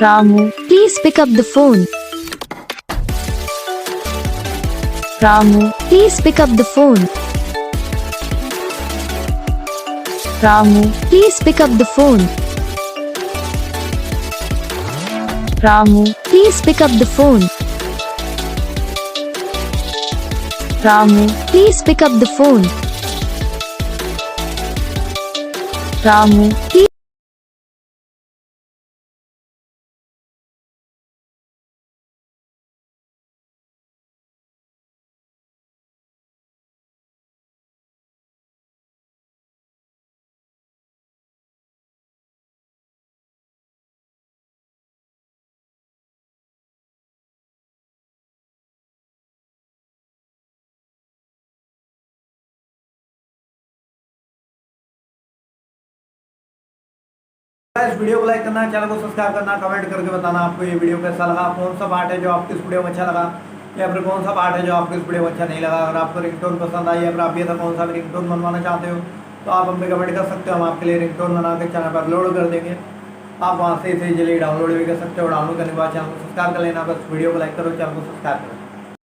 Ramu, please pick up the phone. Ramu, please pick up the phone. Ramu, please pick up the phone. Ramu, please pick up the phone. Ramu, please pick up the phone. Ramu, please. इस video को like करना, channel को subscribe करना, comment करके बताना आपको ये video कैसा लगा, कौन सा पार्ट है जो आपको इस वीडियो में अच्छा लगा या फिर कौन सा पार्ट है जो आपको इस वीडियो में अच्छा नहीं लगा। अगर आपको रिंगटोन पसंद आई या फिर आप ये था कौन सा भी रिंगटोन बनवाना चाहते हो तो आप हम पे कमेंट कर सकते हो। हम आपके लिए रिंगटोन बना के चैनल पर अपलोड कर देंगे। आप वहाँ से इसे इजीली डाउनलोड भी कर सकते हो। डाउनलोड करने के बाद चैनल को सब्सक्राइब कर लेना। बस वीडियो को लाइक करो, चैनल को सब्सक्राइब करो।